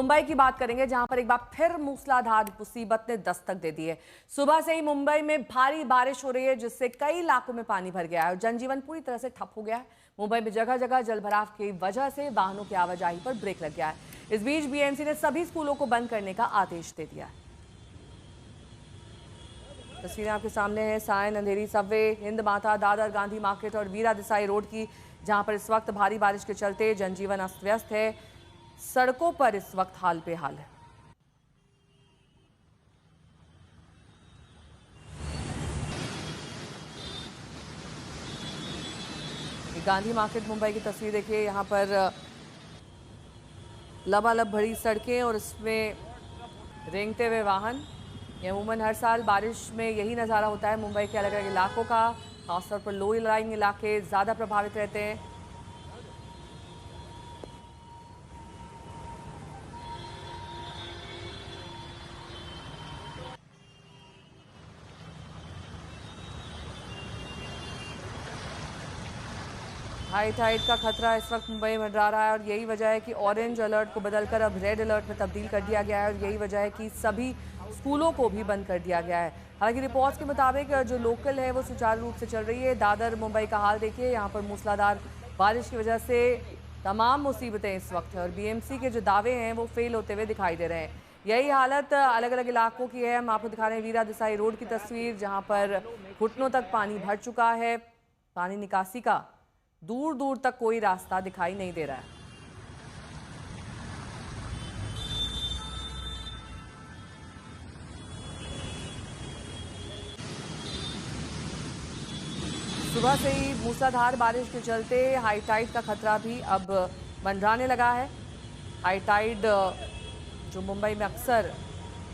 मुंबई की बात करेंगे, जहां पर एक बार फिर मूसलाधार मुसीबत ने दस्तक दे दी है। सुबह से ही मुंबई में भारी बारिश हो रही है, जिससे कई इलाकों में पानी भर गया है और जनजीवन पूरी तरह से ठप हो गया है। मुंबई में जगह जगह जलभराव की वजह से वाहनों की आवाजाही पर ब्रेक लग गया है। इस बीच बीएमसी ने सभी स्कूलों को बंद करने का आदेश दे दिया है। तस्वीरें आपके सामने हैं सायन अंधेरी सबवे, हिंद माता, दादर, गांधी मार्केट और वीरा देसाई रोड की, जहां पर इस वक्त भारी बारिश के चलते जनजीवन अस्त व्यस्त है। सड़कों पर इस वक्त हाल बेहाल है। गांधी मार्केट मुंबई की तस्वीर देखिए, यहां पर लबालब भरी सड़कें और इसमें रेंगते हुए वाहन। अमूमन हर साल बारिश में यही नज़ारा होता है मुंबई के अलग अलग इलाकों का। खासतौर पर लो लाइंग इलाके ज़्यादा प्रभावित रहते हैं। हाई टाइड का खतरा इस वक्त मुंबई में मंडरा रहा है और यही वजह है कि ऑरेंज अलर्ट को बदलकर अब रेड अलर्ट में तब्दील कर दिया गया है और यही वजह है कि सभी स्कूलों को भी बंद कर दिया गया है। हालांकि रिपोर्ट्स के मुताबिक जो लोकल है वो सुचारू रूप से चल रही है। दादर मुंबई का हाल देखिए, यहाँ पर मूसलाधार बारिश की वजह से तमाम मुसीबतें इस वक्त है और बीएमसी के जो दावे हैं वो फेल होते हुए दिखाई दे रहे हैं। यही हालत अलग अलग इलाकों की है। हम आपको दिखा रहे हैं वीरा देसाई रोड की तस्वीर, जहाँ पर घुटनों तक पानी भर चुका है। पानी निकासी का दूर दूर तक कोई रास्ता दिखाई नहीं दे रहा है। सुबह से ही मूसलाधार बारिश के चलते हाई टाइड का खतरा भी अब मंडराने लगा है। हाई टाइड जो मुंबई में अक्सर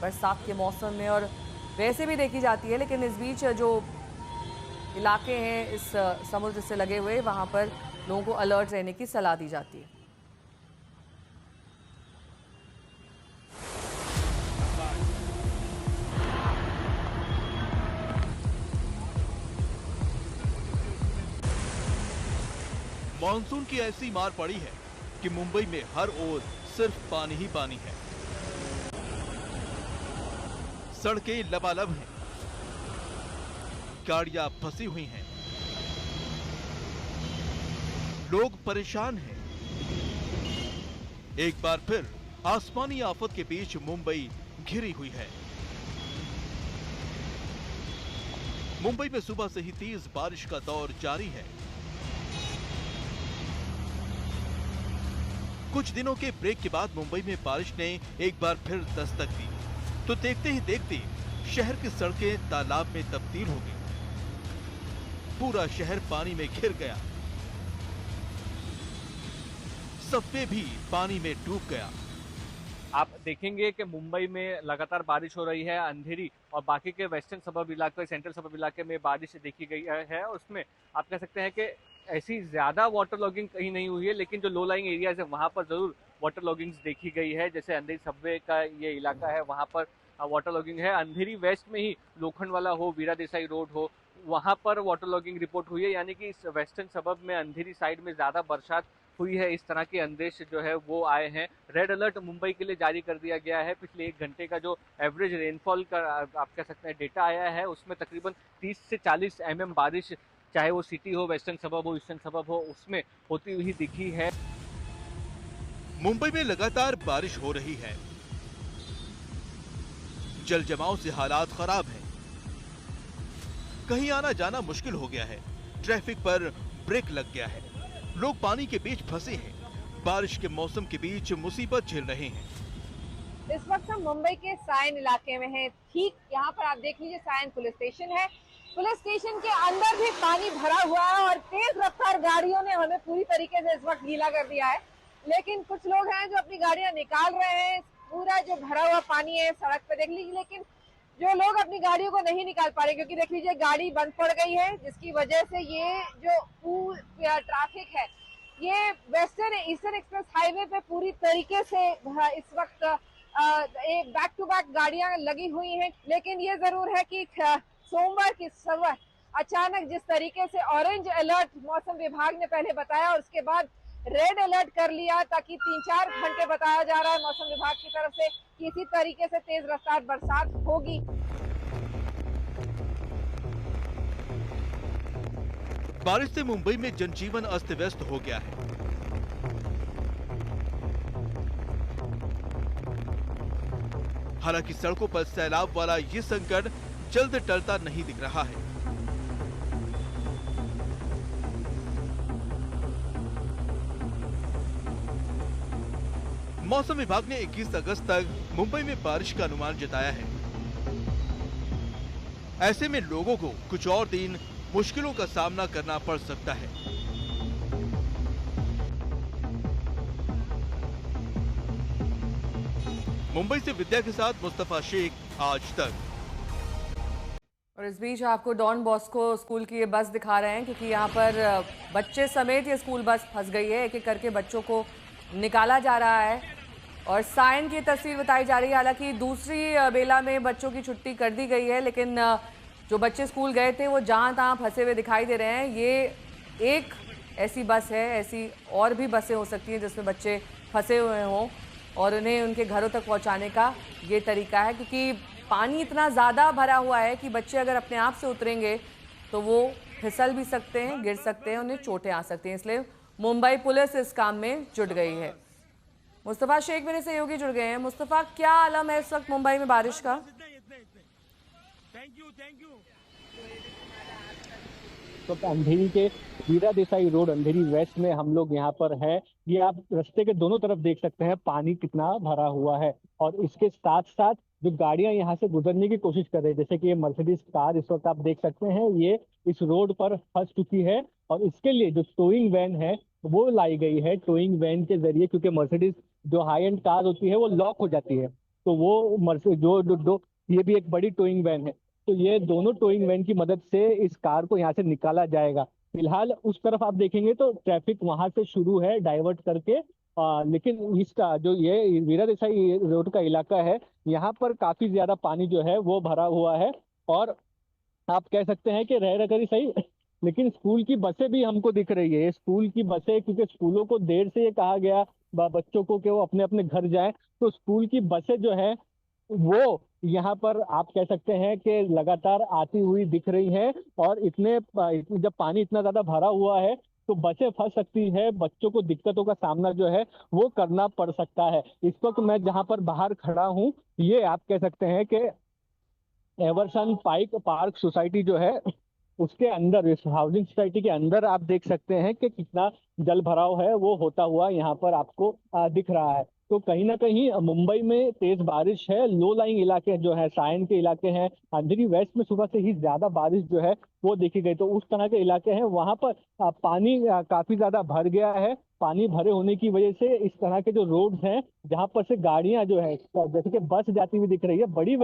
बरसात के मौसम में और वैसे भी देखी जाती है, लेकिन इस बीच जो इलाके हैं इस समुद्र से लगे हुए, वहां पर लोगों को अलर्ट रहने की सलाह दी जाती है। मॉनसून की ऐसी मार पड़ी है कि मुंबई में हर ओर सिर्फ पानी ही पानी है। सड़कें लबालब हैं, गाड़ियां फंसी हुई हैं, लोग परेशान हैं। एक बार फिर आसमानी आफत के बीच मुंबई घिरी हुई है। मुंबई में सुबह से ही तेज बारिश का दौर जारी है। कुछ दिनों के ब्रेक के बाद मुंबई में बारिश ने एक बार फिर दस्तक दी, तो देखते ही देखते शहर की सड़कें तालाब में तब्दील हो गई। पूरा शहर पानी में घिर गया, सबवे भी पानी में डूब गया। आप देखेंगे कि मुंबई में लगातार बारिश हो रही है। अंधेरी और बाकी के वेस्टर्न सबर्ब इलाके, सेंट्रल सबर्ब इलाके में बारिश देखी गई है। उसमें आप कह सकते हैं कि ऐसी ज्यादा वाटर लॉगिंग कहीं नहीं हुई है, लेकिन जो लो लाइंग एरियाज है वहां पर जरूर वाटर लॉगिंग देखी गई है। जैसे अंधेरी सबवे का ये इलाका है, वहां पर वाटर लॉगिंग है। अंधेरी वेस्ट में ही लोखंडवाला हो, वीरा देसाई रोड हो, वहां पर वाटर लॉगिंग रिपोर्ट हुई है। यानी कि इस वेस्टर्न सबर्ब में अंधेरी साइड में ज्यादा बरसात हुई है। इस तरह के अंदेश जो है वो आए हैं। रेड अलर्ट मुंबई के लिए जारी कर दिया गया है। पिछले 1 घंटे का जो एवरेज रेनफॉल का आप कह सकते हैं डेटा आया है, उसमें तकरीबन 30 से 40 mm बारिश, चाहे वो सिटी हो, वेस्टर्न सबर्ब हो, ईस्टर्न सबर्ब हो, उसमें होती हुई दिखी है। मुंबई में लगातार बारिश हो रही है, जल जमाव से हालात खराब हैं। कहीं आना जाना मुश्किल हो गया है, ट्रैफिक पर ब्रेक लग गया है, लोग पानी के बीच फंसे हैं, बारिश के मौसम के बीच मुसीबत झेल रहे हैं। इस वक्त हम मुंबई के सायन इलाके में हैं। ठीक यहाँ पर आप देख लीजिए, सायन पुलिस स्टेशन है। पुलिस स्टेशन के अंदर भी पानी भरा हुआ है और तेज रफ्तार गाड़ियों ने हमें पूरी तरीके से इस वक्त गीला कर दिया है। लेकिन कुछ लोग हैं जो अपनी गाड़ियां निकाल रहे हैं। पूरा जो भरा हुआ पानी है सड़क पे देख लीजिए, लेकिन जो लोग अपनी गाड़ियों को नहीं निकाल पा रहे, क्योंकि देख लीजिए गाड़ी बंद पड़ गई है, जिसकी वजह से ये जो ट्रैफिक है ये वेस्टर्न ईस्टर्न एक्सप्रेस हाईवे पे पूरी तरीके से इस वक्त बैक टू बैक गाड़ियां लगी हुई हैं। लेकिन ये जरूर है कि सोमवार की सुबह अचानक जिस तरीके से ऑरेंज अलर्ट मौसम विभाग ने पहले बताया और उसके बाद रेड अलर्ट कर लिया, ताकि 3-4 घंटे बताया जा रहा है मौसम विभाग की तरफ से कि इसी तरीके से तेज रफ्तार बरसात होगी। बारिश से मुंबई में जनजीवन अस्त व्यस्त हो गया है। हालांकि सड़कों पर सैलाब वाला ये संकट जल्द टलता नहीं दिख रहा है। मौसम विभाग ने 21 अगस्त तक मुंबई में बारिश का अनुमान जताया है। ऐसे में लोगों को कुछ और दिन मुश्किलों का सामना करना पड़ सकता है। मुंबई से विद्या के साथ मुस्तफा शेख, आज तक। और इस बीच आपको डॉन बॉस्को स्कूल की ये बस दिखा रहे हैं, क्योंकि यहाँ पर बच्चे समेत ये स्कूल बस फंस गई है। एक एक करके बच्चों को निकाला जा रहा है और सायन की तस्वीर बताई जा रही है। हालांकि दूसरी बेला में बच्चों की छुट्टी कर दी गई है, लेकिन जो बच्चे स्कूल गए थे वो जहाँ तहाँ फंसे हुए दिखाई दे रहे हैं। ये एक ऐसी बस है, ऐसी और भी बसें हो सकती हैं जिसमें बच्चे फंसे हुए हों और उन्हें उनके घरों तक पहुँचाने का ये तरीका है, क्योंकि पानी इतना ज़्यादा भरा हुआ है कि बच्चे अगर अपने आप से उतरेंगे तो वो फिसल भी सकते हैं, गिर सकते हैं, उन्हें चोटें आ सकती हैं। इसलिए मुंबई पुलिस इस काम में जुट गई है। मुस्तफा शेख मेरे सहयोगी जुड़ गए हैं। मुस्तफा, क्या आलम है इस वक्त मुंबई में बारिश का? Thank you. तो अंधेरी के वीरा देसाई रोड, अंधेरी वेस्ट में हम लोग यहाँ पर है। ये आप रास्ते के दोनों तरफ देख सकते हैं पानी कितना भरा हुआ है, और इसके साथ साथ जो गाड़ियां यहाँ से गुजरने की कोशिश कर रही है, जैसे कि ये मर्सिडीज कार इस वक्त आप देख सकते हैं, ये इस रोड पर फंस चुकी है। और इसके लिए जो टोइंग वैन है वो लाई गई है। टोइंग वैन के जरिए, क्योंकि मर्सिडीज जो हाई एंड कार होती है वो लॉक हो जाती है, तो वो ये भी एक बड़ी टोइंग वैन है। तो ये दोनों टोइंग वैन की मदद से इस कार को यहाँ से निकाला जाएगा। फिलहाल उस तरफ आप देखेंगे तो ट्रैफिक वहां से शुरू है डाइवर्ट करके, लेकिन इसका जो ये वीरा देसाई रोड का इलाका है, यहाँ पर काफी ज्यादा पानी जो है वो भरा हुआ है। और आप कह सकते हैं कि रह कर ही सही, लेकिन स्कूल की बसें भी हमको दिख रही है। ये स्कूल की बसें, क्योंकि स्कूलों को देर से ये कहा गया बच्चों को कि वो अपने अपने घर जाएं, तो स्कूल की बसें जो है वो यहाँ पर आप कह सकते हैं कि लगातार आती हुई दिख रही हैं। और जब पानी इतना ज्यादा भरा हुआ है तो बसें फंस सकती है, बच्चों को दिक्कतों का सामना जो है वो करना पड़ सकता है। इस वक्त मैं जहाँ पर बाहर खड़ा हूँ, ये आप कह सकते हैं कि एवर्सन पाइक पार्क सोसाइटी जो है उसके अंदर, इस हाउसिंग सोसाइटी के अंदर आप देख सकते हैं कि कितना जल भराव है वो होता हुआ यहाँ पर आपको दिख रहा है। तो कहीं ना कहीं मुंबई में तेज बारिश है। लो लाइंग इलाके जो है, सायन के इलाके हैं, अंधेरी वेस्ट में सुबह से ही ज्यादा बारिश जो है वो देखी गई। तो उस तरह के इलाके हैं, वहां पर पानी काफी ज्यादा भर गया है। पानी भरे होने की वजह से इस तरह के जो रोड्स हैं जहां पर से गाड़ियां जो है, जैसे कि बस जाती हुई दिख रही है, बड़ी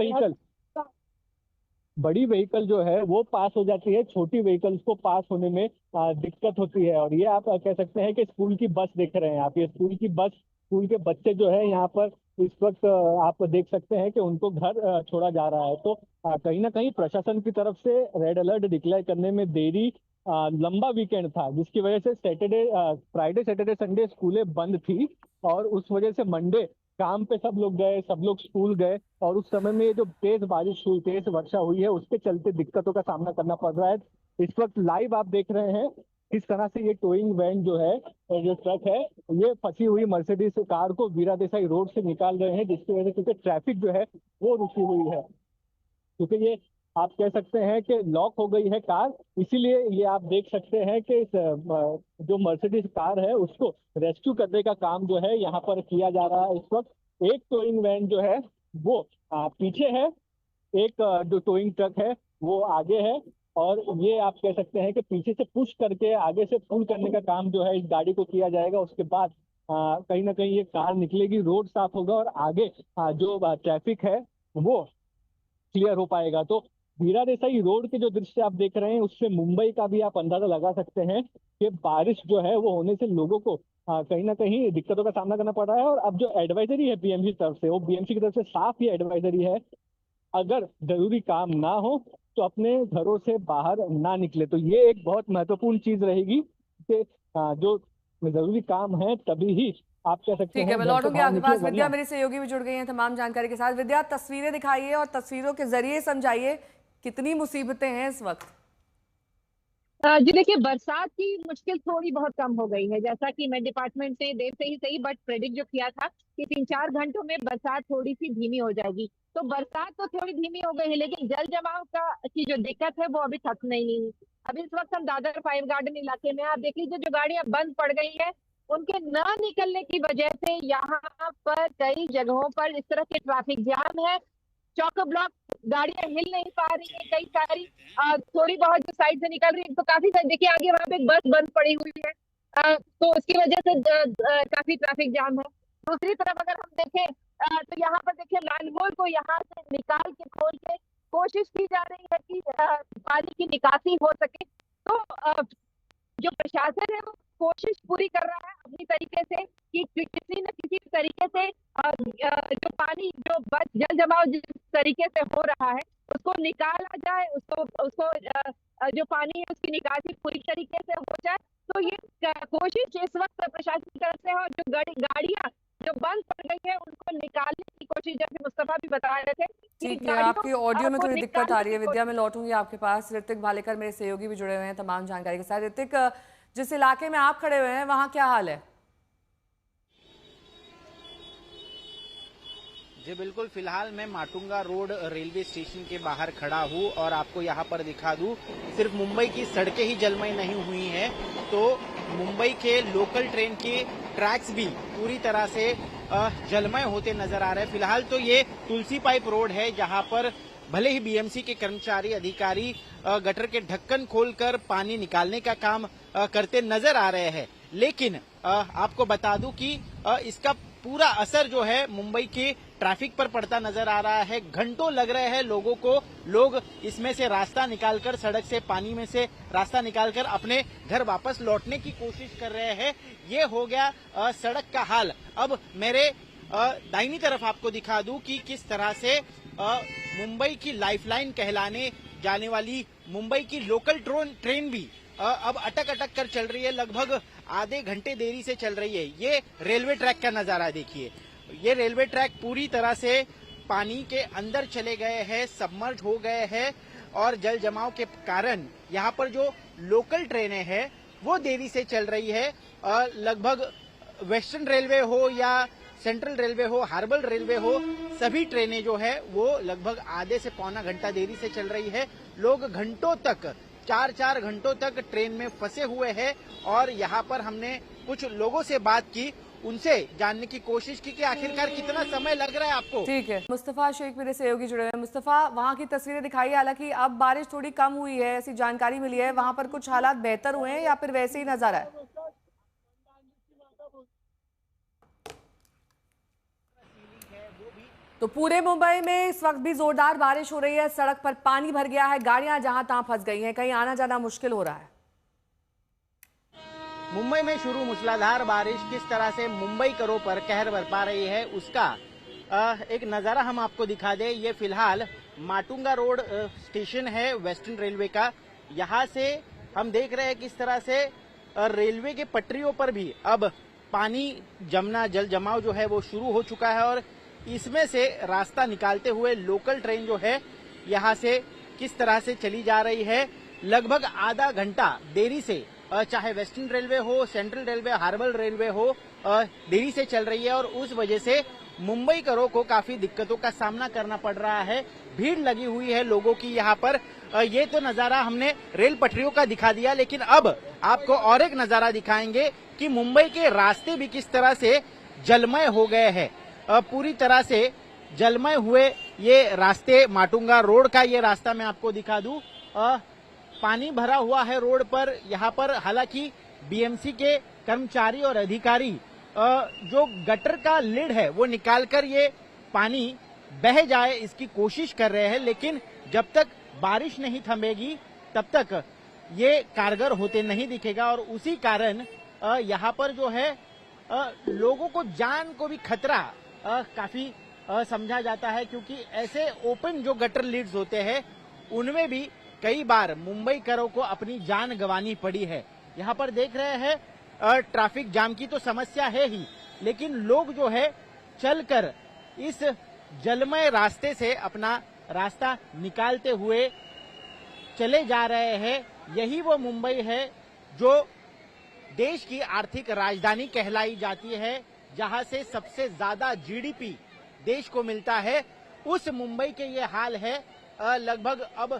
व्हीकल जो है वो पास हो जाती है, छोटी व्हीकल्स को पास होने में दिक्कत होती है। और ये आप कह सकते हैं कि स्कूल की बस देख रहे हैं आप, ये स्कूल की बस, स्कूल के बच्चे जो है यहाँ पर इस वक्त आप देख सकते हैं कि उनको घर छोड़ा जा रहा है। तो कहीं ना कहीं प्रशासन की तरफ से रेड अलर्ट डिक्लेयर करने में देरी, लंबा वीकेंड था जिसकी वजह से फ्राइडे सैटरडे संडे स्कूलें बंद थी, और उस वजह से मंडे काम पे सब लोग गए, सब लोग स्कूल गए। और उस समय में जो तेज बारिश हुई, तेज वर्षा हुई है, उसके चलते दिक्कतों का सामना करना पड़ रहा है। इस वक्त लाइव आप देख रहे हैं किस तरह से ये टोइंग वैन जो है, जो ट्रक है, ये फंसी हुई मर्सिडीज कार को वीरा देसाई रोड से निकाल रहे हैं, जिसकी वजह से क्योंकि ट्रैफिक जो है वो रुकी हुई है, क्योंकि ये आप कह सकते हैं कि लॉक हो गई है कार। इसीलिए ये आप देख सकते हैं कि जो मर्सिडीज कार है उसको रेस्क्यू करने का काम जो है यहाँ पर किया जा रहा है। इस वक्त एक टोइंग वैन जो है वो पीछे है, एक जो टोइंग ट्रक है वो आगे है, और ये आप कह सकते हैं कि पीछे से पुश करके आगे से पुल करने का काम जो है इस गाड़ी को किया जाएगा। उसके बाद कहीं ना कहीं ये कार निकलेगी, रोड साफ होगा और आगे जो ट्रैफिक है वो क्लियर हो पाएगा। तो वीरा देसाई रोड के जो दृश्य आप देख रहे हैं उससे मुंबई का भी आप अंदाजा लगा सकते हैं कि बारिश जो है वो होने से लोगों को कहीं ना कहीं दिक्कतों का सामना करना पड़ रहा है। और अब जो एडवाइजरी है बीएमसी की तरफ से, वो बीएमसी की तरफ से साफ ये एडवाइजरी है, अगर जरूरी काम ना हो तो अपने घरों से बाहर ना निकले। तो ये एक बहुत महत्वपूर्ण चीज रहेगी कि जो में जरूरी काम है तभी ही आप कह सकते ठीक हैं है, मैं घर से लौटूंगी बाहर आपके निकले, पास। विद्या वरना मेरी सहयोगी भी जुड़ गई हैं तमाम जानकारी के साथ। विद्या, तस्वीरें दिखाइए और तस्वीरों के जरिए समझाइए कितनी मुसीबतें हैं इस वक्त। जी देखिए, बरसात की मुश्किल थोड़ी बहुत कम हो गई है। जैसा कि मैं डिपार्टमेंट ने देर से ही सही बट प्रेडिक्ट जो किया था कि 3-4 घंटों में बरसात थोड़ी सी धीमी हो जाएगी, तो बरसात तो थोड़ी धीमी हो गई है, लेकिन जल जमाव की जो दिक्कत है वो अभी खत्म नहीं हुई। अभी इस वक्त हम दादर फाइव गार्डन इलाके में, आप देख लीजिए, जो गाड़ियां बंद पड़ गई है उनके न निकलने की वजह से यहाँ पर कई जगहों पर इस तरह के ट्रैफिक जाम है। चौक ब्लॉक गाड़ियां हिल नहीं पा रही है, कई सारी थोड़ी बहुत जो साइड से निकल रही है, तो काफी सारी, देखिए आगे वहां पे एक बस बंद पड़ी हुई है, तो उसकी वजह से काफी ट्रैफिक जाम है। दूसरी तरफ अगर हम देखें तो यहाँ पर देखिए लालमोल को यहाँ से निकाल के खोल के कोशिश की जा रही है कि पानी की निकासी हो सके। तो जो प्रशासन है वो कोशिश पूरी कर रहा है अपनी तरीके से कि किसी न किसी तरीके से जो पानी जो बस जल जमाव जिस तरीके से हो रहा है उसको निकाला जाए, उसको जो पानी है उसकी निकासी पूरी तरीके से हो जाए। तो ये कोशिश इस वक्त प्रशासन की तरफ से है, और जो गाड़ियां जो बंद पड़ गई है उनको निकालने की कोशिश, जैसे मुस्तफा भी बता रहे थे कि ठीक है, आपकी ऑडियो में थोड़ी दिक्कत आ रही है विद्या, मैं लौटूंगी आपके पास। ऋतिक भालेकर मेरे सहयोगी भी जुड़े हुए हैं तमाम जानकारी के साथ। ऋतिक, जिस इलाके में आप खड़े हुए हैं वहां क्या हाल है? जी बिल्कुल, फिलहाल मैं माटुंगा रोड रेलवे स्टेशन के बाहर खड़ा हूँ और आपको यहाँ पर दिखा दूँ, सिर्फ मुंबई की सड़कें ही जलमय नहीं हुई हैं, तो मुंबई के लोकल ट्रेन के ट्रैक्स भी पूरी तरह से जलमय होते नजर आ रहे हैं। फिलहाल तो ये तुलसी पाइप रोड है, जहाँ पर भले ही बीएमसी के कर्मचारी अधिकारी गटर के ढक्कन खोलकर पानी निकालने का काम करते नजर आ रहे हैं, लेकिन आपको बता दूं कि इसका पूरा असर जो है मुंबई के ट्रैफिक पर पड़ता नजर आ रहा है। घंटों लग रहे हैं लोगों को, लोग इसमें से रास्ता निकालकर, सड़क से पानी में से रास्ता निकालकर अपने घर वापस लौटने की कोशिश कर रहे हैं। ये हो गया सड़क का हाल। अब मेरे दाहिनी तरफ आपको दिखा दूं कि किस तरह से मुंबई की लाइफलाइन कहलाने जाने वाली मुंबई की लोकल ट्रेन भी अब अटक कर चल रही है। लगभग आधे घंटे देरी से चल रही है। ये रेलवे ट्रैक का नजारा देखिए, ये रेलवे ट्रैक पूरी तरह से पानी के अंदर चले गए हैं, सबमर्ज हो गए हैं, और जल जमाव के कारण यहाँ पर जो लोकल ट्रेनें हैं वो देरी से चल रही है। लगभग वेस्टर्न रेलवे हो या सेंट्रल रेलवे हो, हार्बर रेलवे हो, सभी ट्रेनें जो है वो लगभग आधे से पौना घंटा देरी से चल रही है। लोग घंटों तक, 4 घंटों तक ट्रेन में फंसे हुए हैं, और यहाँ पर हमने कुछ लोगों से बात की, उनसे जानने की कोशिश की कि आखिरकार कितना समय लग रहा है आपको। ठीक है, मुस्तफा शेख मेरे सहयोगी जुड़े हुए हैं। मुस्तफा, वहां की तस्वीरें दिखाइए। हालांकि अब बारिश थोड़ी कम हुई है, ऐसी जानकारी मिली है, वहां पर कुछ हालात बेहतर हुए हैं या फिर वैसे ही नजर है? तो पूरे मुंबई में इस वक्त भी जोरदार बारिश हो रही है, सड़क पर पानी भर गया है, गाड़ियां जहां तहां फंस गई हैं, कहीं आना जाना मुश्किल हो रहा है। मुंबई में शुरू मूसलाधार बारिश किस तरह से मुंबई करों पर कहर बरपा रही है, उसका एक नजारा हम आपको दिखा दें। ये फिलहाल माटुंगा रोड स्टेशन है वेस्टर्न रेलवे का। यहाँ से हम देख रहे हैं किस तरह से रेलवे के पटरियों पर भी अब पानी जमना, जल जमाव जो है वो शुरू हो चुका है, और इसमें से रास्ता निकालते हुए लोकल ट्रेन जो है यहाँ से किस तरह से चली जा रही है। लगभग आधा घंटा देरी से, चाहे वेस्टर्न रेलवे हो, सेंट्रल रेलवे, हार्बर रेलवे हो, देरी से चल रही है, और उस वजह से मुंबई करों को काफी दिक्कतों का सामना करना पड़ रहा है। भीड़ लगी हुई है लोगों की यहाँ पर। ये तो नजारा हमने रेल पटरियों का दिखा दिया, लेकिन अब आपको और एक नजारा दिखाएंगे कि मुंबई के रास्ते भी किस तरह से जलमय हो गए हैं। पूरी तरह से जलमय हुए ये रास्ते, माटुंगा रोड का ये रास्ता मैं आपको दिखा दूं, पानी भरा हुआ है रोड पर। यहाँ पर हालांकि बीएमसी के कर्मचारी और अधिकारी जो गटर का लिड है वो निकालकर ये पानी बह जाए इसकी कोशिश कर रहे हैं, लेकिन जब तक बारिश नहीं थमेगी तब तक ये कारगर होते नहीं दिखेगा, और उसी कारण यहाँ पर जो है लोगों को जान को भी खतरा काफी समझा जाता है, क्योंकि ऐसे ओपन जो गटर लीड्स होते हैं उनमें भी कई बार मुंबई करों को अपनी जान गंवानी पड़ी है। यहाँ पर देख रहे हैं ट्रैफिक जाम की तो समस्या है ही, लेकिन लोग जो है चलकर इस जलमय रास्ते से अपना रास्ता निकालते हुए चले जा रहे हैं। यही वो मुंबई है जो देश की आर्थिक राजधानी कहलाई जाती है, जहां से सबसे ज्यादा जीडीपी देश को मिलता है। उस मुंबई के ये हाल है। लगभग अब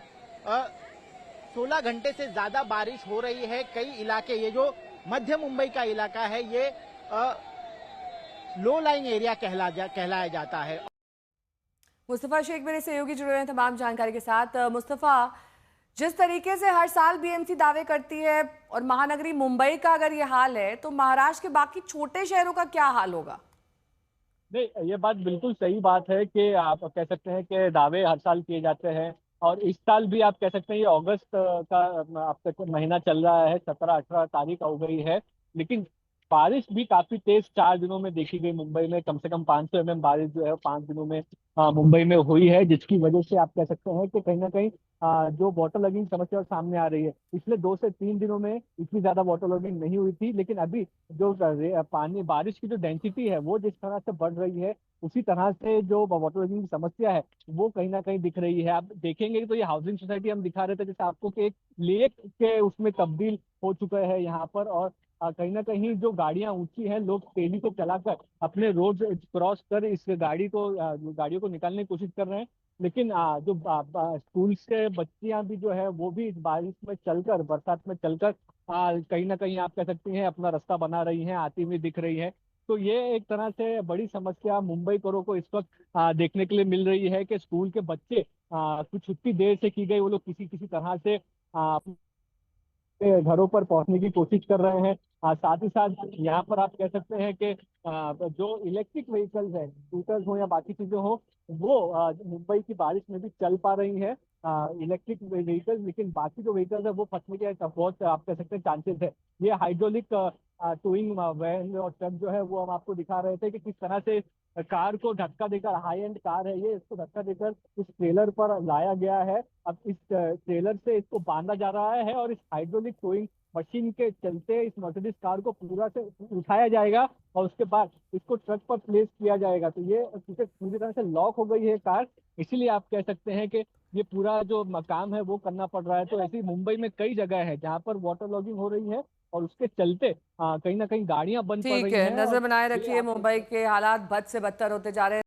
16 घंटे से ज्यादा बारिश हो रही है। कई इलाके, ये जो मध्य मुंबई का इलाका है, ये लो लाइन एरिया कहलाया जाता है। मुस्तफा शेख मेरे सहयोगी जुड़े हुए हैं तमाम जानकारी के साथ। मुस्तफा, जिस तरीके से हर साल बीएमसी दावे करती है और महानगरी मुंबई का अगर ये हाल है, तो महाराष्ट्र के बाकी छोटे शहरों का क्या हाल होगा? नहीं, ये बात बिल्कुल सही बात है कि आप कह सकते हैं कि दावे हर साल किए जाते हैं, और इस साल भी आप कह सकते हैं ये अगस्त का अब तक महीना चल रहा है, 17-18 तारीख हो गई है, लेकिन बारिश भी काफी तेज 4 दिनों में देखी गई मुंबई में। कम से कम 500 mm बारिश जो है 5 दिनों में मुंबई में हुई है, जिसकी वजह से आप कह सकते हैं कि कहीं ना कहीं जो वाटर लॉगिंग समस्या सामने आ रही है। पिछले 2 से 3 दिनों में इतनी ज्यादा वाटर लॉगिंग नहीं हुई थी, लेकिन अभी जो पानी बारिश की जो डेंसिटी है वो जिस तरह से बढ़ रही है, उसी तरह से जो वाटर लॉगिंग की समस्या है वो कहीं ना कहीं दिख रही है। आप देखेंगे तो ये हाउसिंग सोसाइटी हम दिखा रहे थे जैसे आपको कि एक लेक के उसमें तब्दील हो चुका है यहाँ पर, और कहीं ना कहीं जो गाड़ियां ऊंची हैं, लोग तेजी से चलाकर अपने रोड क्रॉस कर इस गाड़ियों को निकालने की कोशिश कर रहे हैं। लेकिन जो स्कूल से बच्चियां भी जो है वो भी इस बारिश में चलकर, बरसात में चलकर कहीं ना कहीं आप कह सकती हैं अपना रास्ता बना रही हैं, आती हुई दिख रही है। तो ये एक तरह से बड़ी समस्या मुंबई कोरों को इस वक्त देखने के लिए मिल रही है कि स्कूल के बच्चे कुछ छुट्टी देर से की गई, वो लोग किसी किसी तरह से घरों पर पहुंचने की कोशिश कर रहे हैं। साथ ही साथ यहाँ पर आप कह सकते हैं कि जो इलेक्ट्रिक व्हीकल्स हैं, स्कूटर्स हो या बाकी चीजें हो, वो मुंबई की बारिश में भी चल पा रही है, इलेक्ट्रिक व्हीकल्स। लेकिन बाकी जो व्हीकल्स है वो फंसने के बहुत आप कह सकते हैं चांसेस है। ये हाइड्रोलिक टोइंग वैन और ट्रक जो है वो हम आपको दिखा रहे थे कि किस तरह से कार को धक्का देकर, हाई एंड कार है ये, इसको धक्का देकर इस ट्रेलर पर लाया गया है। अब इस ट्रेलर से इसको बांधा जा रहा है और इस हाइड्रोलिक टोइंग मशीन के चलते इस मर्सिडीज कार को पूरा से उठाया जाएगा और उसके बाद इसको ट्रक पर प्लेस किया जाएगा। तो ये क्योंकि पूरी तरह से लॉक हो गई है कार, इसीलिए आप कह सकते हैं कि ये पूरा जो काम है वो करना पड़ रहा है। तो ऐसी मुंबई में कई जगह है जहाँ पर वाटर लॉगिंग हो रही है और उसके चलते कहीं ना कहीं गाड़ियां बंद पड़ ठीक रही है, हैं। नजर और बनाए ये रखिए, आप मुंबई के हालात बद से बदतर होते जा रहे हैं।